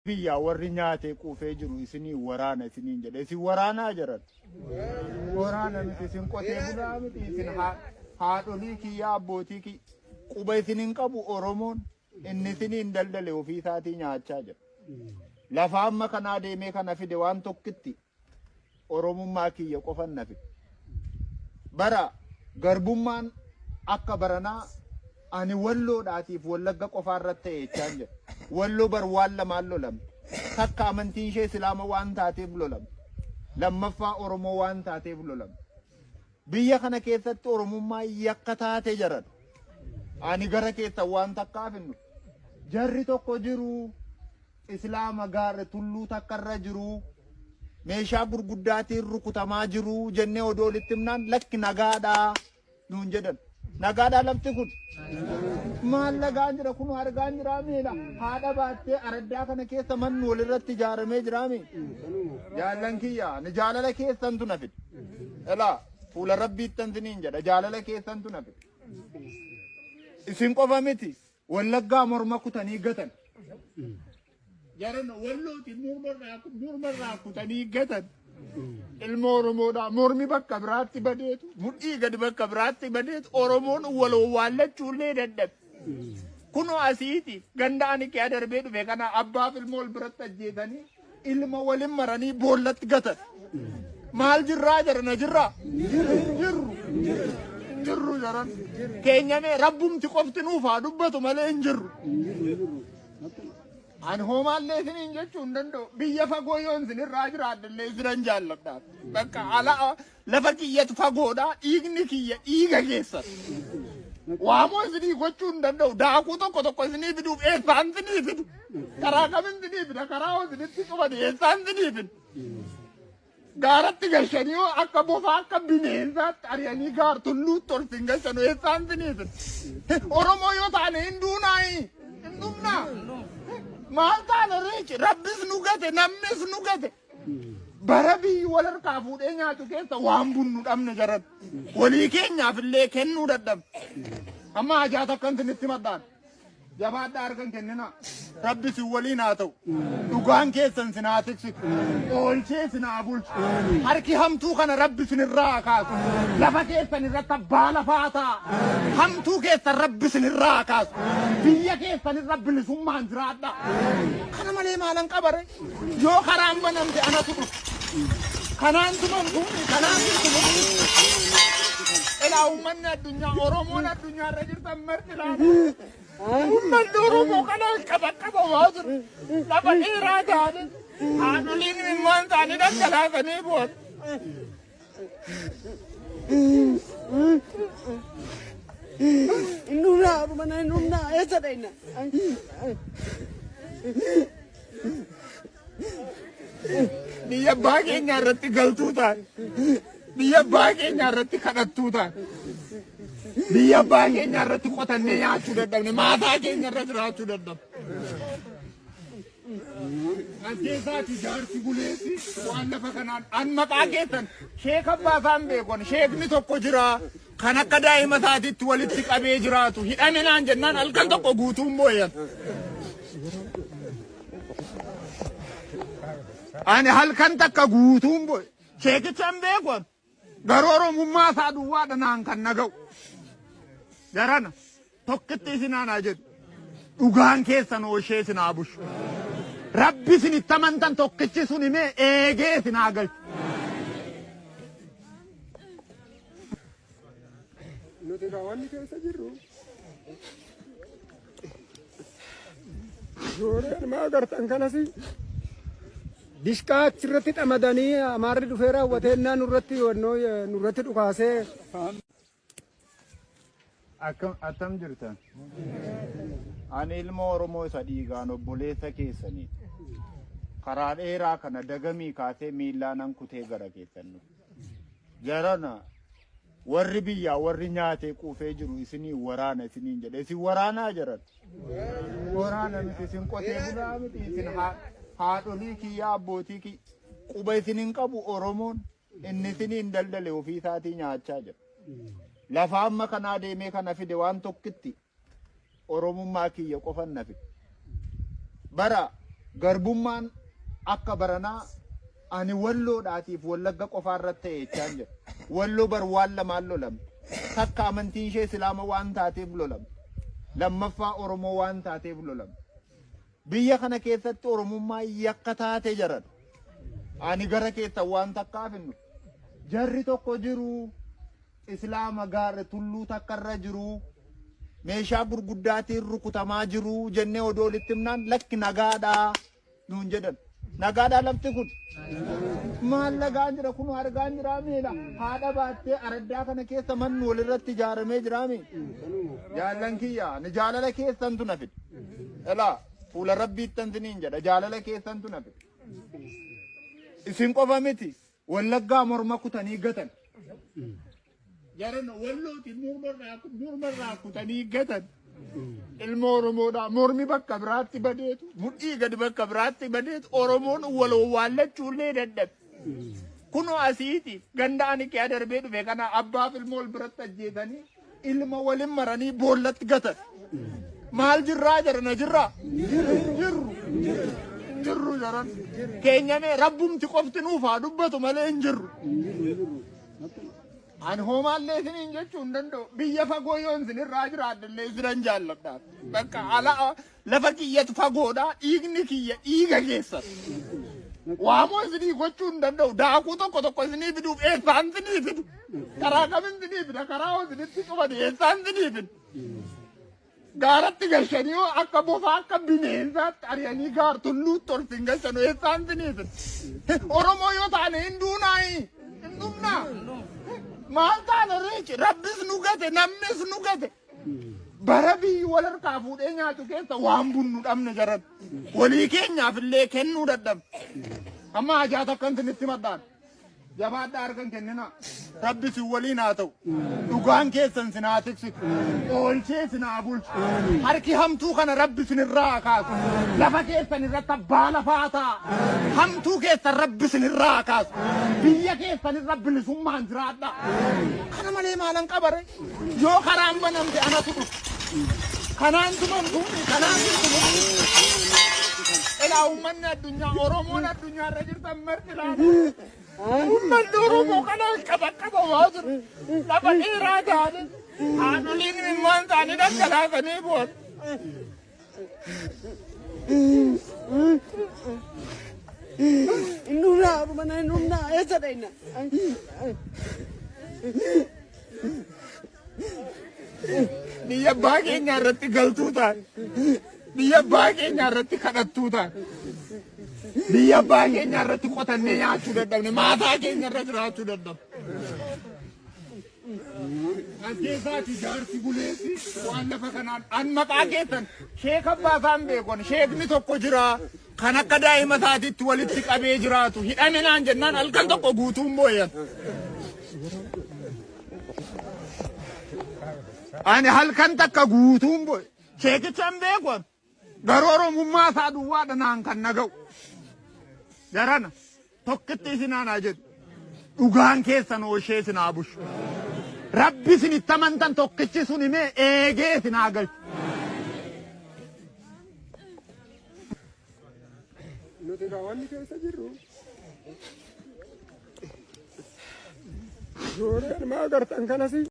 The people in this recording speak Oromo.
biyya warri nyaatee quufee jiru isinii waraana isiniin jedhe isin waraanaa jiran waraana miti isin qotee bulaa miti isin haadholii kiyyaa abbootii quba isiniin qabu Oromoon inni isiniin daldale ofii isaatii nyaachaa jira lafa amma kanaa deemee kana fide waan tokkitti Oromummaa kiyya qofan na fide bara garbummaan akka baranaa ani walloodhaatiif wallagga qofaarratti ta'e jechaan jira walloo bar waan lamaan lolam takka amantiin ishee islaama waan taateef lolam lammaffaa Oromoo waan taateef lolam biyya kana keessatti Oromummaa yakka taate jiran ani gara keessa waan takkaaf hinnu jarri tokko jiru islaama gaara tulluu takkarra jiru meeshaa gurguddaatiin rukutamaa jiru jennee odoo walitti himnaan lakki nagaadhaa nuun jedhan nagaadhaa lafti kun maal lagaan jira kun argaan jira meela haadha baattee araddaa kana keessa manni walirratti ijaaramee jira mee jaallan kiyya ni jaalala keessantu na fide elaa fuula rabbiittan siniin jedha jaalala keessantu na fide isin qofa miti wallaggaa morma kutanii gatan jaran wallooti mormarraa kutanii gatan ilmo Oromoodha mormi bakka biraatti badeetu mudhii gadi bakka biraatti badeetu Oromoon waloo waallachuullee dadhabe kunoo asiiti gandaani kee darbee dhufe kana abbaaf ilmoo wal biratti ajjeetanii ilma walin maranii boollatti gatan maal jirraa jarana jirraa jirru jaran keenyamee rabbumti qofti nuufaa dubbatu malee hin jirru an homaallee isiniin jechuun danda'u biyya fagoo yoon isinirraa jiraadillee isinan jaalladhaa bakka ala lafa kiyyatu fagoodhaa dhiigni kiyya dhiiga keessan waamoo isinii gochuu hin danda'u daakuu tokko isinii fiduuf eessaan isinii fidu karaa kamin isinii fida karaa isinitti qubate eessaan isinii fidu gaaratti gashanii akka bofaa akka bineensaatti ari'anii gaar tulluutti ol sin gashanu eessaan isinii fidu Oromoo yoo taane hin duunaayi hin dhumnaa maal taane reechi rabbis nu gate namnis nu gate bara biyyi wal harkaa fuudhee nyaatu keessa waan bunnu dhabne jaran walii keenyaaf illee kennuu dadhabne amma hajaata akkan sinitti maddaan jabaadhaa argan kennina rabbis waliin haa ta'u dhugaan keessan sinaa tiksitu oolchee sinaa bulchu harki hamtuu kana rabbi sinirraa kaasu lafa keessan irratti abbaa lafaa ta'a hamtuu keessan rabbi sinirraa kaasu biyya keessan irra bilisummaan jiraadha kana malee maalan qabare yoo karaan banamte anatu dhufu kanaan tumamtu kanaan tumamtu elaa ummanni addunyaa Oromoon addunyaa irra jirtan marti laata ummanni Oromoo kanaan qaba waajir lafa dheeraa taane haadholiin immaan taane dhaggalaasanii boot Innumna mana innumna esa daina. Biyya baay'ee irratti galtuu taane biyya baay'ee irratti kadhattuu taane biyya baay'ee irratti qotannee nyaachuu dadhabne maataa keenya irra jiraachuu dadhabne. Anteessaati jaarsi buleessi waan lafa kanaan an maqaa keessan sheek abbaasaan beekon sheekni tokko jira kan akka daa'ima isaatiitti walitti qabee jiraatu hidhame naan jennaan halkan tokko guutuun booyan. Ani halkan takka guutuun booy sheekichaan beekon garuu Oromummaa isaa duwwaadha naan kan naga'u. Jarana tokkitti isinaan jedhu dhugaan keessan ooshee isinaa bushu. Rabbi isinitti amantan tokkichi sun himee eegee isinaa galchu. Nuti raawwanni keessa jirru. Suuraan maa agartan kanasi dishqaa achirratti xamadanii amaarri dhufee raawwateennaa nurratti dhukaasee. Attam jirtan ani ilma Oromoo isa dhiigaan obboleessa keessanii karaa dheeraa kana dagamii kaasee miillaan kutee gara keessan jarana warri biyyaa warri nyaatee quufee jiru isinii waraana isiniin jedhe isin waraanaa jiran waraana miti isin qotee bulaa miti isin haadholii kiyyaa abbootii quba isiniin qabu Oromoon inni isiniin daldale ofii isaatii nyaachaa jira. Lafa amma kanaa deemee kana fide waan tokkitti Oromummaa kiyya qofan na fide bara garbummaan akka baranaa ani walloodhaatiif wallagga qofaarratti ta'e jechaan jira. Walloo bar waan lamaan lolamte. Takka amantiin ishee Islaama waan taateef lolamte. Lammaffaa Oromoo waan taateef lolamte. Biyya kana keessatti Oromummaa yakka taate jiran. Ani gara keessan waan takkaaf hinnu. Jarri tokko jiru Islaama gaarre tulluu takkarra jiru. Meeshaa gurguddaatiin rukutamaa jiru jennee odoo walitti himnaan lakki nagaadhaa nuun jedhan. Nagaadhaa lafti kun maal nagaan jira kun argaan jira miila haadha baattee araddaa kana keessa manni walirratti ijaaramee jira mi jaallan kiyya ni jaalala keessantu na fide elaa fuula rabbiittan siniin jedha jaalala keessantu na fide isin qofa miti wallaggaa morma kutanii gatan jaran wallooti mormarraa kutanii gatan ilmo Oromoodha mormi bakka biraatti badeetu mudhii gadi bakka biraatti badeetu Oromoon waloo waallachuullee dadhabe kunoo asiiti gandaani kee darbee dhufe kana abbaaf ilmoo wal biratti ajjeetanii ilma walin maranii boollatti gatan maal jirraa jarana jirraa jirru jaran keenyamee rabbumti qofti nuufaa dubbatu malee hin jirru. An homaallee isiniin jechuu hin danda'u. Biyya fagoo yoon isinirraa jiraadillee isinan jaalladha. Bakka ala lafa kiyyatu fagoodha. Dhiigni kiyya dhiiga keessan. Waamoo isinii gochuu hin danda'u. Daakuu tokko isinii fiduuf eessaan isinii fidu. Karaa kamiin isinii fida? Karaa isinitti qubate eessaan isinii fidu? Gaaratti galchanii akka bofaa akka bineensaatti ari'anii gaar tulluutti ol sin galchanu eessaan isinii fidu? Oromoo yoo taane hin duunaayi. Hin duunaa. Maal taane reechi rabbis nu gate namnis nu gate bara biyyi wal harkaa fuudhee nyaatu keessa waan bunnu dhabne jaran walii keenyaaf illee kennuu dadhabne amma ajaata akkan sinitti maddaan jabaadhaa argan kennina rabbis waliin haa ta'u dhugaan keessan sinaa tiksitu oolchee sinaa bulchu harki hamtuu kana rabbi sinirraa kaasu lafa keessan irratti abbaa lafaa ta'a hamtuu keessan rabbi sinirraa kaasu biyya keessan irra bilisummaan jiraadha kana malee maalan qabare yoo karaan banamte anatu dhufu kanaan tumamtu kanaan tumamtu elaa ummanni addunyaa Oromoon addunyaa irra jirtan marti laata ummanni Oromoo kanaan qaba waa jiru lafa dheeraa taane haadholiin imimmaan taane dhaggalaasanii bu'an. Innumna mana innumna eessa dhayna? Biyya abbaa keenya irratti galtuu taane biyya abbaa keenya irratti kadhattuu taane biyya abbaa keenya irratti qotannee nyaachuu dadhabne maataa keenya irra jiraachuu dadhabne. Ankeessaati jaarsi buleessi waan lafa kanaan an maqaa keessan sheek abbaasaan beekon sheekni tokko jira kan akka daa'ima isaatiitti walitti qabee jiraatu hidhame naan jennaan halkan tokko guutuun booyan. Ani halkan takka guutuun booy sheekichan beekon garuu Oromummaa isaa duwwaadha naan kan naga'u. Jarana tokkitti isinaan haa jedhu dhugaan keessan ooshee isinaa bushu. Rabbi isinitti amantan tokkichi sun himee eegee isinaa galchu. Nuti raawwanni keessa jirru. Suuraan maa agartan kanas